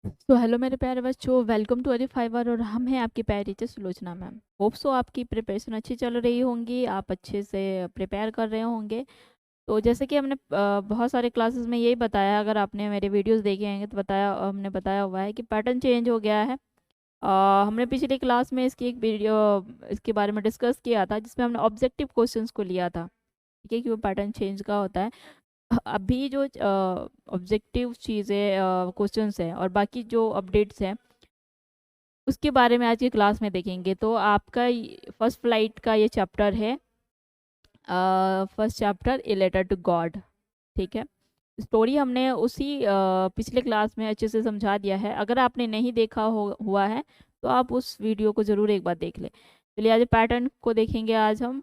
तो हेलो मेरे प्यारे बच्चों, वेलकम टू अरी फाइवर। और हम हैं आपकी प्यारी teacher Sulochana ma'am. Hope so आपकी प्रिपरेशन अच्छी चल रही होंगी, आप अच्छे से प्रिपेयर कर रहे होंगे। तो जैसे कि हमने बहुत सारे क्लासेस में यही बताया, अगर आपने मेरे वीडियोस देखे होंगे तो बताया, हमने बताया हुआ है कि पैटर्न चेंज हो गया है। हमने पिछली क्लास में इसकी एक वीडियो इसके बारे में डिस्कस किया था, जिसमें हमने ऑब्जेक्टिव क्वेश्चंस को लिया था। ठीक है, कि वो पैटर्न चेंज का होता है। अभी जो ऑब्जेक्टिव चीज़ें क्वेश्चंस हैं और बाकी जो अपडेट्स हैं, उसके बारे में आज की क्लास में देखेंगे। तो आपका फर्स्ट फ्लाइट का ये चैप्टर है, first chapter a letter to God. ठीक है, स्टोरी हमने उसी पिछले क्लास में अच्छे से समझा दिया है। अगर आपने नहीं देखा हुआ है तो आप उस वीडियो को ज़रूर एक बार देख लें। चलिए आज पैटर्न को देखेंगे आज हम।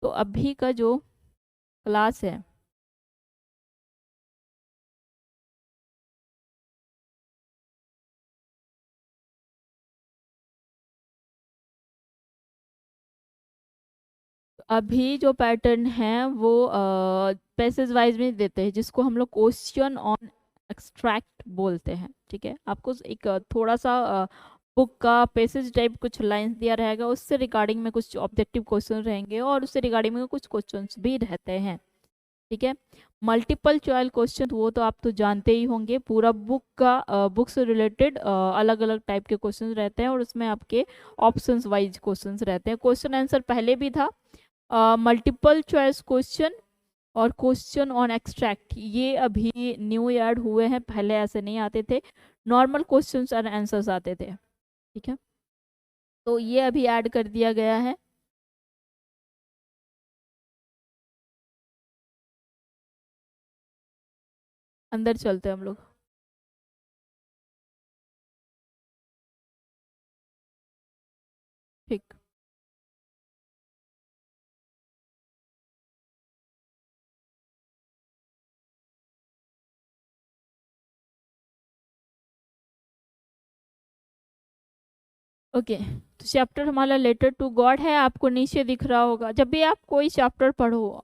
तो अभी का जो क्लास है, अभी जो पैटर्न है वो पैसेज वाइज में देते हैं, जिसको हम लोग क्वेश्चन ऑन एक्सट्रैक्ट बोलते हैं। ठीक है, आपको एक थोड़ा सा बुक का पैसेज टाइप कुछ लाइंस दिया रहेगा, उससे रिगार्डिंग में कुछ ऑब्जेक्टिव क्वेश्चन रहेंगे और उससे रिगार्डिंग में कुछ क्वेश्चंस भी रहते हैं। ठीक है, मल्टीपल चॉइस क्वेश्चन वो तो आप तो जानते ही होंगे। पूरा बुक से रिलेटेड अलग अलग टाइप के क्वेश्चन रहते हैं और उसमें आपके ऑप्शंस वाइज क्वेश्चंस रहते हैं। क्वेश्चन आंसर पहले भी था, मल्टीपल चॉइस क्वेश्चन और क्वेश्चन ऑन एक्सट्रैक्ट, ये अभी न्यू ऐड हुए हैं, पहले ऐसे नहीं आते थे। नॉर्मल क्वेश्चंस और आंसर्स आते थे। ठीक है, तो ये अभी ऐड कर दिया गया है। अंदर चलते हैं हम लोग। ठीक, ओके। तो चैप्टर हमारा लेटर टू गॉड है, आपको नीचे दिख रहा होगा। जब भी आप कोई चैप्टर पढ़ो,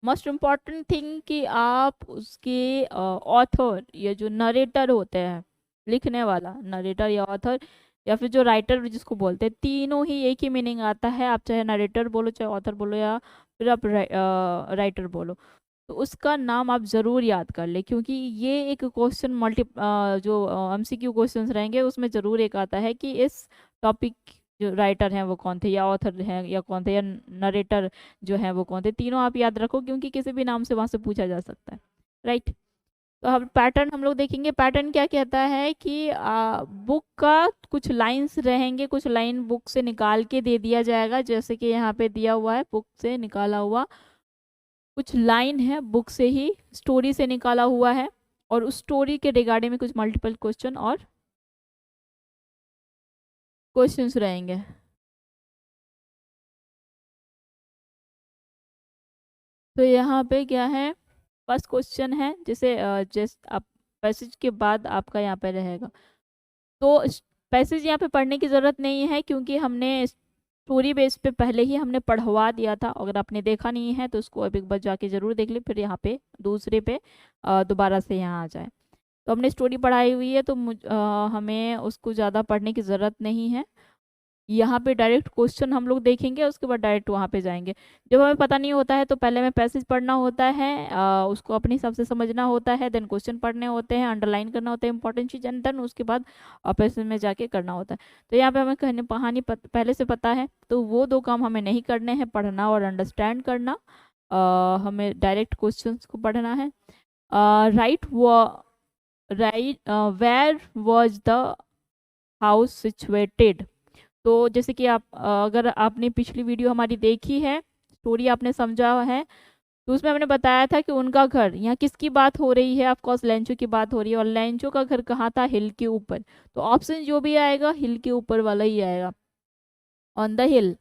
मोस्ट इम्पॉर्टेंट थिंग कि आप उसके ऑथर, ये जो नरेटर होते हैं, लिखने वाला नरेटर या ऑथर, या फिर जो राइटर जिसको बोलते हैं, तीनों ही एक ही मीनिंग आता है। आप चाहे नरेटर बोलो, चाहे ऑथर बोलो, या फिर आप राइटर बोलो, तो उसका नाम आप ज़रूर याद कर ले, क्योंकि ये एक क्वेश्चन जो एमसीक्यू क्वेश्चंस रहेंगे उसमें ज़रूर एक आता है कि इस टॉपिक जो राइटर हैं वो कौन थे, या ऑथर हैं या कौन थे, या नरेटर जो है वो कौन थे। तीनों आप याद रखो, क्योंकि किसी भी नाम से वहाँ से पूछा जा सकता है। राइट, तो अब पैटर्न हम लोग देखेंगे। पैटर्न क्या कहता है कि बुक का कुछ लाइंस रहेंगे, कुछ लाइन बुक से निकाल के दे दिया जाएगा, जैसे कि यहाँ पे दिया हुआ है, बुक से निकाला हुआ कुछ लाइन है, बुक से ही स्टोरी से निकाला हुआ है, और उस स्टोरी के रिगार्डिंग में कुछ मल्टीपल क्वेश्चन और क्वेश्चंस रहेंगे। तो यहाँ पे क्या है, फर्स्ट क्वेश्चन है, जैसे जैसे आप पैसेज के बाद आपका यहाँ पे रहेगा। तो पैसेज यहाँ पे पढ़ने की ज़रूरत नहीं है, क्योंकि हमने स्टोरी बेस पे पहले ही हमने पढ़वा दिया था। अगर आपने देखा नहीं है तो उसको अब एक बार जाके ज़रूर देख ले, फिर यहाँ पे दूसरे पे दोबारा से यहाँ आ जाए। तो हमने स्टोरी पढ़ाई हुई है, तो हमें उसको ज़्यादा पढ़ने की ज़रूरत नहीं है। यहाँ पे डायरेक्ट क्वेश्चन हम लोग देखेंगे, उसके बाद डायरेक्ट वहाँ पे जाएंगे। जब हमें पता नहीं होता है तो पहले हमें पैसेज पढ़ना होता है, उसको अपने हिसाब से समझना होता है, देन क्वेश्चन पढ़ने होते हैं, अंडरलाइन करना होता है इंपॉर्टेंट चीज़, एंड देन उसके बाद पैसेज में जाके करना होता है। तो यहाँ पे हमें कहने कहानी पहले से पता है, तो वो दो काम हमें नहीं करने हैं, पढ़ना और अंडरस्टैंड करना। हमें डायरेक्ट क्वेश्चन को पढ़ना है। राइट वो right, where was the house situated. तो जैसे कि आप अगर आपने पिछली वीडियो हमारी देखी है, स्टोरी आपने समझा है, तो उसमें हमने बताया था कि उनका घर, यहाँ किसकी बात हो रही है, ऑफ कोर्स लेंचो की बात हो रही है, और लेंचो का घर कहाँ था, हिल के ऊपर। तो ऑप्शन जो भी आएगा हिल के ऊपर वाला ही आएगा, ऑन द हिल।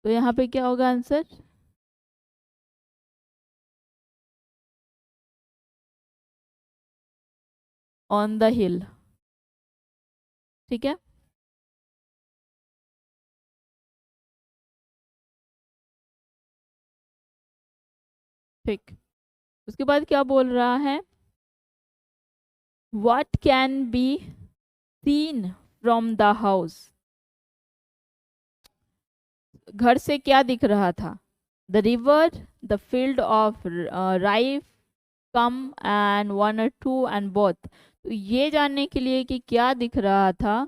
तो यहाँ पे क्या होगा आंसर, ऑन द हिल। ठीक है, ठीक। उसके बाद क्या बोल रहा है, what can be seen from the house, घर से क्या दिख रहा था? The river, the field of rife, come and one और टू एंड बोथ। तो ये जानने के लिए कि क्या दिख रहा था,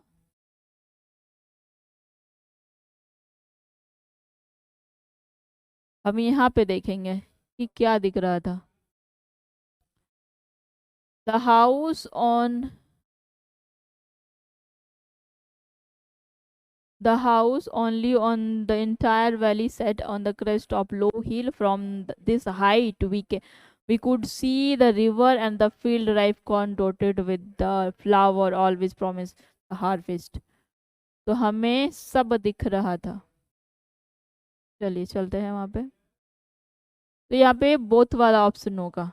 हम यहाँ पे देखेंगे कि क्या दिख रहा था। The house on The house only on the entire valley set on the crest of low hill. From this height, we could see the river and the field ripe corn dotted with the flower always promised the harvest. तो हमें सब दिख रहा था। चलिए चलते हैं वहाँ पे। तो यहाँ पे बोथ वाला ऑप्शन होगा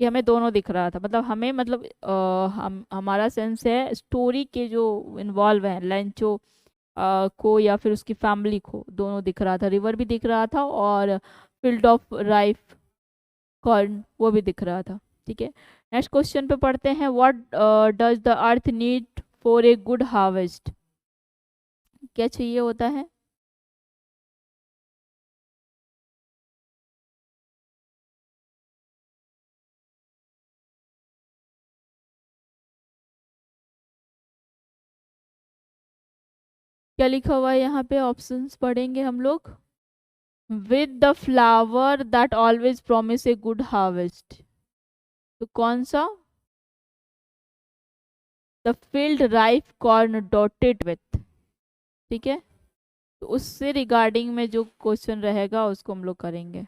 कि हमें दोनों दिख रहा था, मतलब हमें, मतलब हम हमारा सेंस है स्टोरी के जो इन्वॉल्व हैं, लेंचो को या फिर उसकी फैमिली को, दोनों दिख रहा था। रिवर भी दिख रहा था और फील्ड ऑफ राइफ कॉर्न वो भी दिख रहा था। ठीक है, नेक्स्ट क्वेश्चन पे पढ़ते हैं। What does the earth need for a good harvest, क्या चाहिए होता है? क्या लिखा हुआ है यहाँ पे, ऑप्शंस पढ़ेंगे हम लोग। With the flower that always promise a good harvest, तो कौन सा? The field rife corn dotted with. ठीक है, तो उससे रिगार्डिंग में जो क्वेश्चन रहेगा उसको हम लोग करेंगे।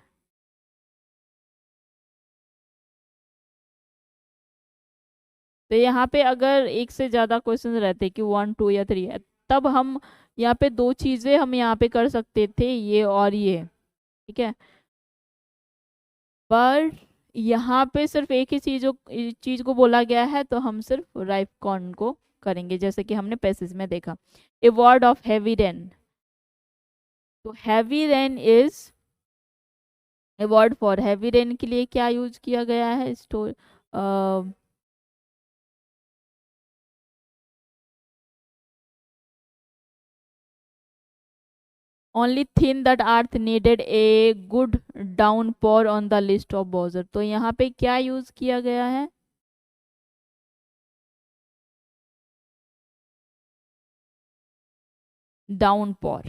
तो यहाँ पे अगर एक से ज़्यादा क्वेश्चन रहते कि 1 2 या 3 है, तब हम यहाँ पे दो चीज़ें हम यहाँ पे कर सकते थे, ये और ये। ठीक है, पर यहाँ पे सिर्फ एक ही चीज़ को बोला गया है, तो हम सिर्फ राइफ कॉर्न को करेंगे, जैसे कि हमने पैसेज में देखा। A word of heavy rain, तो heavy rain is a word for heavy rain के लिए क्या यूज किया गया है? Store only thin that earth needed a good downpour on the list of बॉजर, तो यहाँ पे क्या यूज किया गया है? डाउन पॉर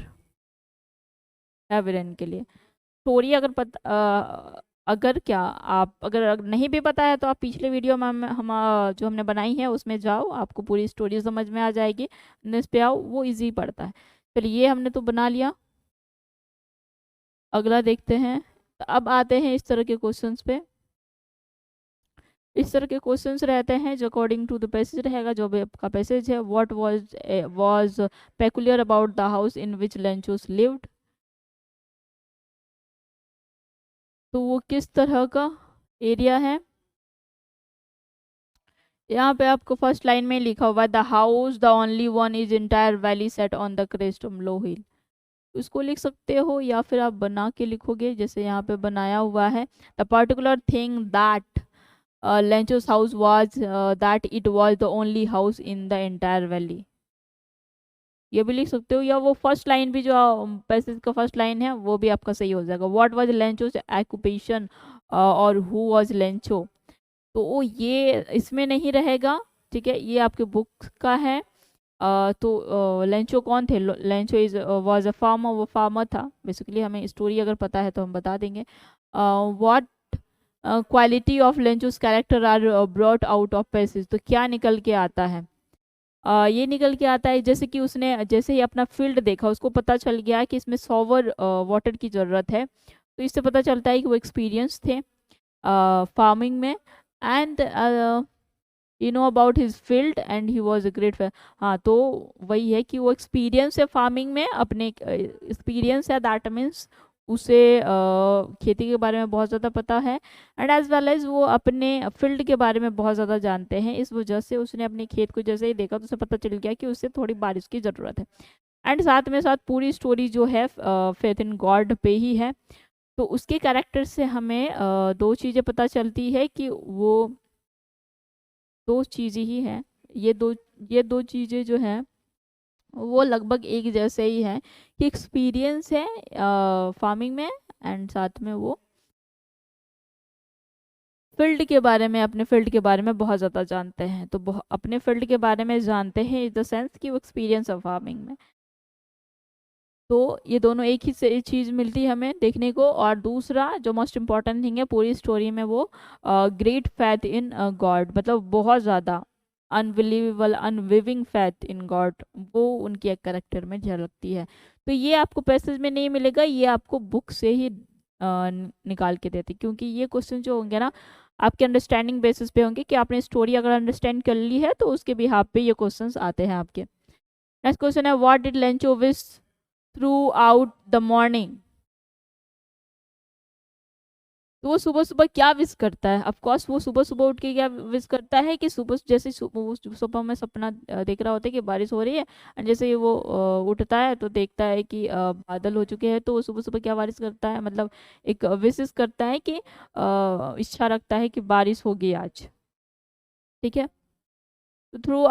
एवरेन के लिए। स्टोरी अगर अगर क्या आप अगर नहीं भी पता है तो आप पिछले वीडियो में हम जो हमने बनाई है उसमें जाओ, आपको पूरी स्टोरी समझ में आ जाएगी। इस पे आओ, वो इजी पड़ता है। चलिए ये हमने तो बना लिया, अगला देखते हैं। तो अब आते हैं इस तरह के क्वेश्चंस पे। इस तरह के क्वेश्चंस रहते हैं जो अकॉर्डिंग टू द पैसेज रहेगा, जो भी आपका पैसेज है। What was peculiar about the house in which Lencho's lived, तो वो किस तरह का एरिया है? यहाँ पे आपको फर्स्ट लाइन में लिखा हुआ है the house the only one is entire valley set on the crest of low hill, उसको लिख सकते हो या फिर आप बना के लिखोगे, जैसे यहाँ पे बनाया हुआ है। The particular thing that Lencho's house was that it was the only house in the entire valley, ये भी लिख सकते हो। या वो फर्स्ट लाइन भी जो पैसेज का फर्स्ट लाइन है वो भी आपका सही हो जाएगा। व्हाट वाज लेंचोस ऑक्यूपेशन और हु वाज लेंचो, तो वो ये इसमें नहीं रहेगा। ठीक है, ये आपके बुक का है। तो लेंचो कौन थे? Lencho is was a farmer, वो फार्मर था बेसिकली। हमें स्टोरी अगर पता है तो हम बता देंगे। What quality of Lencho's character are brought out of passage, तो क्या निकल के आता है? ये निकल के आता है जैसे कि उसने जैसे ही अपना फील्ड देखा, उसको पता चल गया कि इसमें सॉवर वाटर की ज़रूरत है, तो इससे पता चलता है कि वो एक्सपीरियंस थे फार्मिंग में। And you know about his field and he was a great. हाँ, तो वही है कि वो एक्सपीरियंस है फार्मिंग में, अपने एक्सपीरियंस है, दैट मीन्स उसे खेती के बारे में बहुत ज़्यादा पता है। एंड एज वेल एज वो अपने फील्ड के बारे में बहुत ज़्यादा जानते हैं, इस वजह से उसने अपने खेत को जैसे ही देखा तो उसे पता चल गया कि उसे थोड़ी बारिश की ज़रूरत है। एंड साथ में साथ पूरी स्टोरी जो है फेथ इन गॉड पे ही है। तो उसके कैरेक्टर से हमें दो चीज़ें पता चलती है कि वो दो चीज़ें ही हैं। ये दो चीज़ें जो हैं वो लगभग एक जैसे ही हैं कि एक्सपीरियंस है फार्मिंग में, एंड साथ में वो फील्ड के बारे में, अपने फील्ड के बारे में बहुत ज़्यादा जानते हैं। तो अपने फील्ड के बारे में जानते हैं इन द सेंस कि वो एक्सपीरियंस है फार्मिंग में। तो ये दोनों एक ही से चीज़ मिलती है हमें देखने को। और दूसरा जो मोस्ट इम्पॉर्टेंट थिंग है पूरी स्टोरी में, वो ग्रेट फैथ इन गॉड, मतलब बहुत ज़्यादा अनबिलीवेबल अनविविंग फैथ इन गॉड, वो उनकी एक करेक्टर में झलकती है। तो ये आपको पैसेज में नहीं मिलेगा, ये आपको बुक से ही निकाल के देती, क्योंकि ये क्वेश्चन जो होंगे ना आपके अंडरस्टैंडिंग बेसिस पे होंगे कि आपने स्टोरी अगर अंडरस्टैंड कर ली है तो उसके बिहाफ पे ये क्वेश्चंस आते हैं आपके। नेक्स्ट क्वेश्चन है, what did Lencho wish through out the morning. तो वो सुबह सुबह क्या विश करता है? ऑफ कोर्स वो सुबह सुबह उठ के क्या विश करता है कि सुबह जैसे वो सुबह में सपना देख रहा होता है कि बारिश हो रही है, एंड जैसे ही वो उठता है तो देखता है कि बादल हो चुके हैं, तो वो सुबह सुबह क्या बारिश करता है, मतलब एक विशेष करता है कि इच्छा रखता है कि बारिश होगी आज। ठीक है, तो through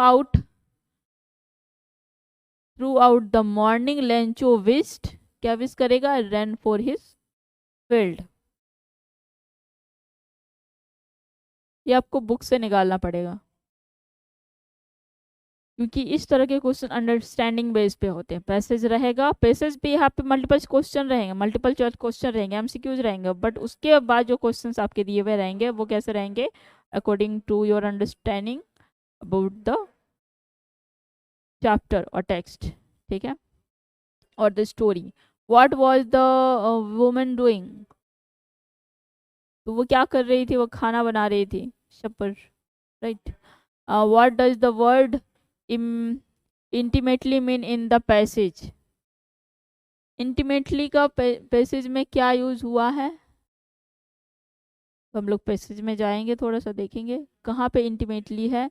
out the morning Lencho wished, क्या विश करेगा? Run for his field. ये आपको बुक से निकालना पड़ेगा, क्योंकि इस तरह के क्वेश्चन अंडरस्टैंडिंग बेस पे होते हैं। पैसेज रहेगा, पैसेज भी यहाँ पे मल्टीपल क्वेश्चन रहेंगे, मल्टीपल चॉइस क्वेश्चन रहेंगे, एमसीक्यूज रहेंगे, बट उसके बाद जो क्वेश्चंस आपके दिए हुए रहेंगे वो कैसे रहेंगे? According to your understanding about the chapter और टेक्स्ट। ठीक है, और the story. What was the woman doing, तो वो क्या कर रही थी? वो खाना बना रही थी, supper, right. What does the word intimately mean in the passage, intimately का पैसेज में क्या यूज हुआ है? तो हम लोग पैसेज में जाएंगे, थोड़ा सा देखेंगे कहाँ पे इंटीमेटली है।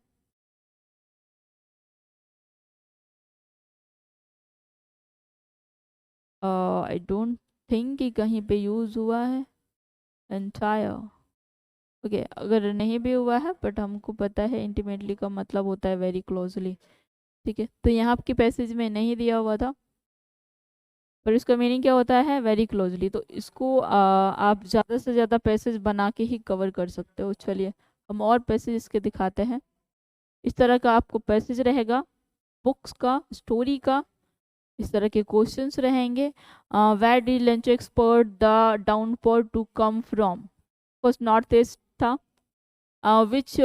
आई डोंट थिंक कि कहीं पे यूज हुआ है एंटायर। ओके, अगर नहीं भी हुआ है बट हमको पता है इंटीमेटली का मतलब होता है वेरी क्लोजली। ठीक है, तो यहाँ आपके पैसेज में नहीं दिया हुआ था, पर इसका मीनिंग क्या होता है? Very closely. तो इसको आप ज़्यादा से ज़्यादा पैसेज बना के ही कवर कर सकते हो। चलिए हम और पैसेज इसके दिखाते हैं। इस तरह का आपको पैसेज रहेगा बुक्स का, स्टोरी का, इस तरह के क्वेश्चंस रहेंगे। Where did Lencho expect the downpour to come from, first north east था, विच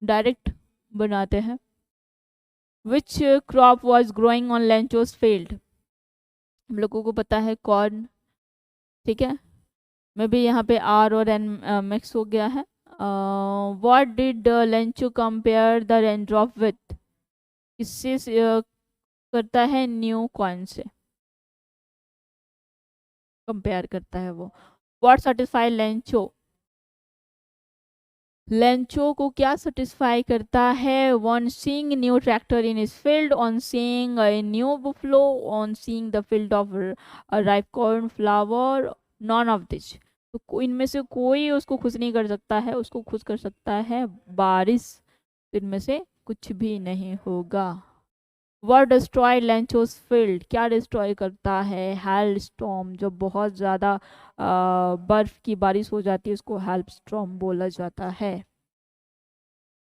डायरेक्ट बनाते हैं, which crop was growing on Lencho's field, हम लोगों को पता है कॉर्न। ठीक है, मे भी यहाँ पे आर और एन मिक्स हो गया है। What did Lencho compare the raindrop with, किससे करता है? न्यू कॉइन से कंपेयर करता है वो। व्हाट सेटिस्फाई लेंचो, लेंचो को क्या सेटिस्फाई करता है? On seeing new tractor in his field, on seeing a new buffalo, on seeing the field of ripe corn flower, none of this. तो इनमें से कोई उसको खुश नहीं कर सकता है, उसको खुश कर सकता है बारिश, इनमें से कुछ भी नहीं होगा। वर्ड डिस्ट्रॉय लेंचोस फील्ड, क्या डिस्ट्रॉय करता है? हेल स्टॉर्म, जो बहुत ज़्यादा बर्फ की बारिश हो जाती है उसको हेल्प स्टॉर्म बोला जाता है।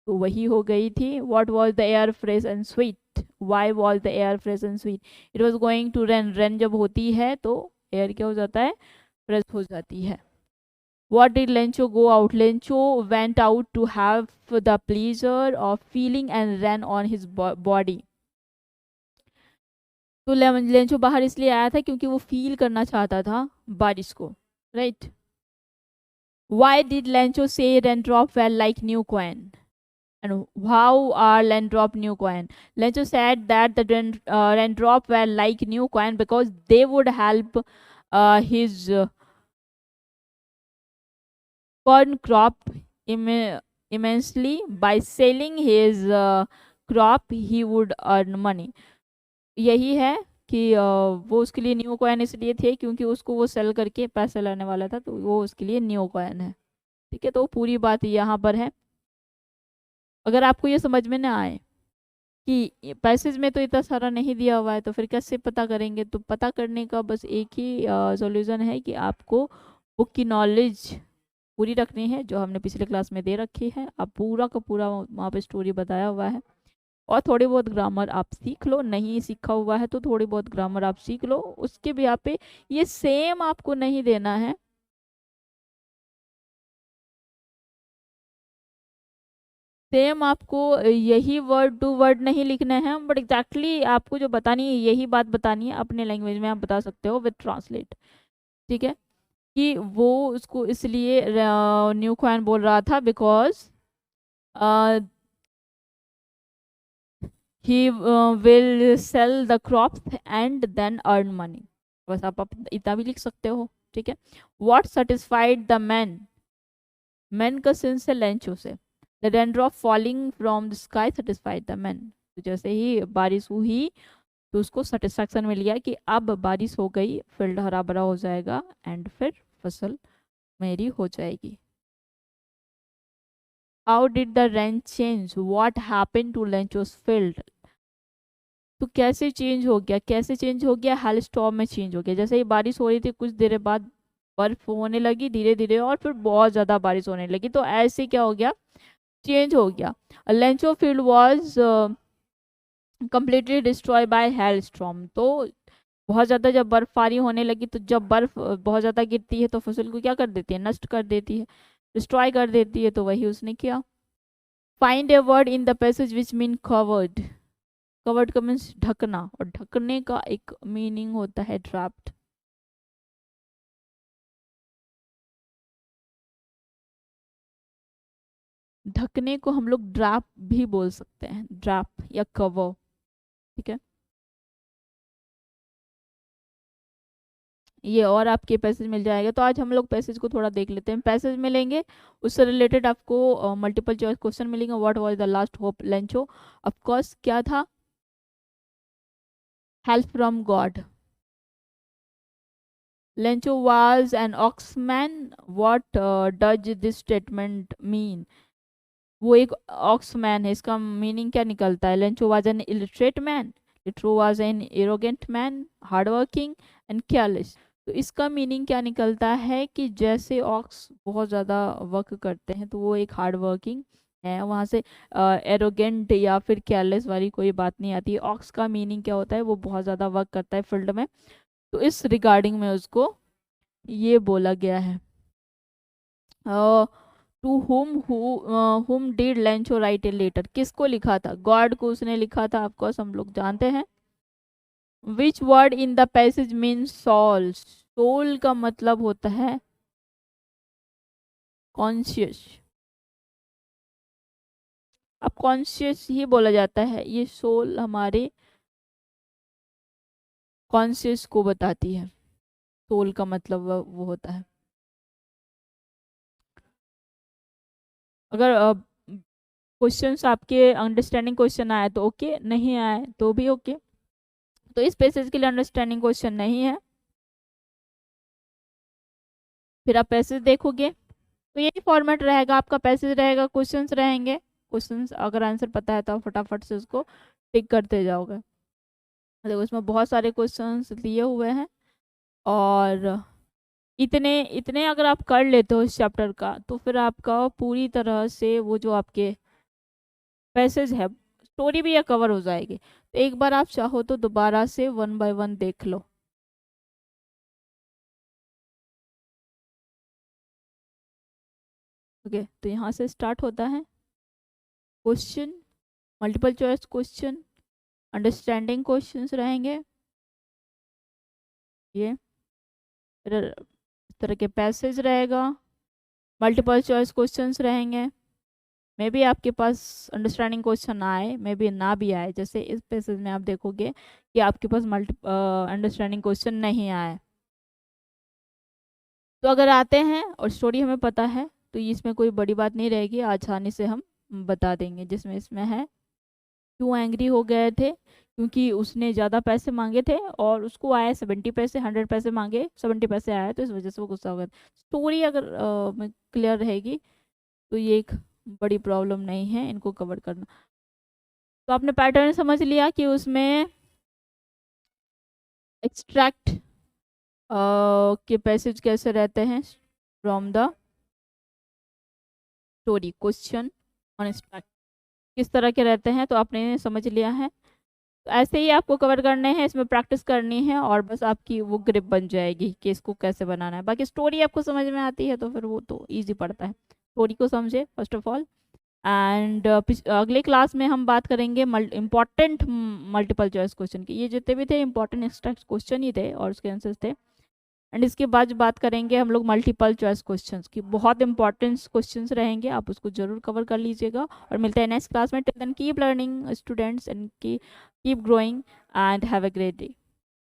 तो वही हो गई थी। What was the air fresh and sweet, why was the air fresh and sweet, it was going to rain, rain जब होती है तो एयर क्या हो जाता है? फ्रेश हो जाती है। What did Lencho go out, Lencho went out to have the pleasure of feeling and run on his body. तो लेंचो बाहर इसलिए आया था क्योंकि वो फील करना चाहता था बारिश को, राइट। व्हाई डिड लेंचो से raindrop well like new coin, and how are raindrop new coin? Lencho said that the raindrop were like new coin because they would help his corn crop immensely. By selling his crop he would earn money. यही है कि वो उसके लिए new coin इसलिए थे क्योंकि उसको वो सेल करके पैसे लाने वाला था, तो वो उसके लिए न्यू कॉइन है। ठीक है, तो पूरी बात यहाँ पर है। अगर आपको ये समझ में ना आए कि पैसेज में तो इतना सारा नहीं दिया हुआ है तो फिर कैसे पता करेंगे, तो पता करने का बस एक ही सॉल्यूशन है कि आपको बुक की नॉलेज पूरी रखनी है, जो हमने पिछले क्लास में दे रखी है। आप पूरा का पूरा वहाँ पे स्टोरी बताया हुआ है, और थोड़ी बहुत ग्रामर आप सीख लो, नहीं सीखा हुआ है तो थोड़ी बहुत ग्रामर आप सीख लो। उसके भी यहाँ पे ये सेम आपको नहीं देना है, सेम आपको यही वर्ड टू वर्ड नहीं लिखना है, बट एग्जैक्टली आपको जो बतानी है यही बात बतानी है, अपने लैंग्वेज में आप बता सकते हो विद ट्रांसलेट। ठीक है, कि वो उसको इसलिए न्यू क्वान बोल रहा था because he will sell the crops and then earn money. बस आप इतना भी लिख सकते हो। ठीक है, what satisfied the man, man का सेंस है लेंचो से, the raindrop falling from the sky satisfied the man. तो जैसे ही बारिश हुई तो उसको सेटिस्फैक्शन मिल गया कि अब बारिश हो गई, फील्ड हरा भरा हो जाएगा एंड फिर फसल मेरी हो जाएगी। How did the rain change, what happened to Lencho's field. तो कैसे चेंज हो गया, कैसे चेंज हो गया, हेल स्टॉर्म में चेंज हो गया। जैसे ही बारिश हो रही थी कुछ देर बाद बर्फ होने लगी धीरे धीरे, और फिर बहुत ज़्यादा बारिश होने लगी, तो ऐसे क्या हो गया, चेंज हो गया। Lencho field was completely destroy by hailstorm. तो बहुत ज़्यादा जब बर्फबारी होने लगी, तो जब बर्फ बहुत ज़्यादा गिरती है तो फसल को क्या कर देती है, नष्ट कर देती है, डिस्ट्रॉय कर देती है, तो वही उसने किया। Find a word in the passage which mean covered, covered का मीन्स ढकना, और ढकने का एक मीनिंग होता है ड्राफ्ट। ढकने को हम लोग ड्राफ्ट भी बोल सकते हैं, ड्राफ्ट या कवर। ठीक है, ये और आपके पैसेज मिल जाएगा। तो आज हम लोग पैसेज को थोड़ा देख लेते हैं। पैसेज मिलेंगे, उससे रिलेटेड आपको मल्टीपल चॉइस क्वेश्चन मिलेंगे। What was the last hope Lencho, of course क्या था, help from God. Lencho was an oxman, what does this statement mean. वो एक ऑक्समैन है, इसका मीनिंग क्या निकलता है, Lencho was an illiterate man, लिट्रो was an arrogant man, hard working and careless. तो इसका मीनिंग क्या निकलता है कि जैसे ऑक्स बहुत ज़्यादा वर्क करते हैं तो वो एक हार्ड वर्किंग है, वहाँ से एरोगेंट या फिर केयरलेस वाली कोई बात नहीं आती। ऑक्स का मीनिंग क्या होता है, वो बहुत ज़्यादा वर्क करता है फील्ड में, तो इस रिगार्डिंग में उसको ये बोला गया है। To whom did Lencho write a letter, किसको लिखा था, गॉड को उसने लिखा था, ऑफकोर्स हम लोग जानते हैं। Which word in the passage mean soul, soul का मतलब होता है कॉन्शियस। अब कॉन्शियस ही बोला जाता है, ये सोल हमारे कॉन्शियस को बताती है, सोल का मतलब वो होता है। अगर क्वेश्चंस आपके अंडरस्टैंडिंग क्वेश्चन आए तो ओके, नहीं आए तो भी ओके। तो इस पैसेज के लिए अंडरस्टैंडिंग क्वेश्चन नहीं है, फिर आप पैसेज देखोगे तो यही फॉर्मेट रहेगा आपका, पैसेज रहेगा, क्वेश्चंस रहेंगे। क्वेश्चंस अगर आंसर पता है तो आप फटाफट से उसको टिक करते जाओगे। देखो इसमें बहुत सारे क्वेश्चंस दिए हुए हैं, और इतने इतने अगर आप कर लेते हो इस चैप्टर का तो फिर आपका पूरी तरह से वो जो आपके पैसेज है, स्टोरी भी ये कवर हो जाएगी। तो एक बार आप चाहो तो दोबारा से वन बाय वन देख लो। ओके, तो यहाँ से स्टार्ट होता है question, multiple choice question, understanding questions रहेंगे, ये फिर इस तरह के पैसेज रहेगा, मल्टीपल चॉइस क्वेश्चंस रहेंगे। मे बी आपके पास अंडरस्टैंडिंग क्वेश्चन आए, मे बी ना भी आए, जैसे इस पैसेज में आप देखोगे कि आपके पास अंडरस्टैंडिंग क्वेश्चन नहीं आए। तो अगर आते हैं और स्टोरी हमें पता है तो इसमें कोई बड़ी बात नहीं रहेगी, आसानी से हम बता देंगे। जिसमें इसमें है क्यों एंग्री हो गए थे, क्योंकि उसने ज़्यादा पैसे मांगे थे और उसको आया 70 पैसे, 100 पैसे मांगे 70 पैसे आया, तो इस वजह से वो गुस्सा हो गया। स्टोरी अगर क्लियर रहेगी तो ये एक बड़ी प्रॉब्लम नहीं है इनको कवर करना। तो आपने पैटर्न समझ लिया कि उसमें एक्सट्रैक्ट के पैसेज कैसे रहते हैं from the story, question on extract किस तरह के रहते हैं, तो आपने समझ लिया है। तो ऐसे ही आपको कवर करने हैं, इसमें प्रैक्टिस करनी है और बस आपकी वो ग्रिप बन जाएगी कि इसको कैसे बनाना है। बाकी स्टोरी आपको समझ में आती है तो फिर वो तो इजी पड़ता है। स्टोरी को समझे फर्स्ट ऑफ ऑल। एंड अगले क्लास में हम बात करेंगे इम्पॉर्टेंट मल्टीपल चॉइस क्वेश्चन की। ये जितने भी थे इम्पॉर्टेंट एक्सट्रैक्ट क्वेश्चन ही थे और उसके आंसर्स थे। एंड इसके बाद बात करेंगे हम लोग मल्टीपल चॉइस क्वेश्चंस की। बहुत इंपॉर्टेंट क्वेश्चंस रहेंगे, आप उसको जरूर कवर कर लीजिएगा। और मिलते हैं नेक्स्ट क्लास में। Till then keep learning students and keep growing and have a great day.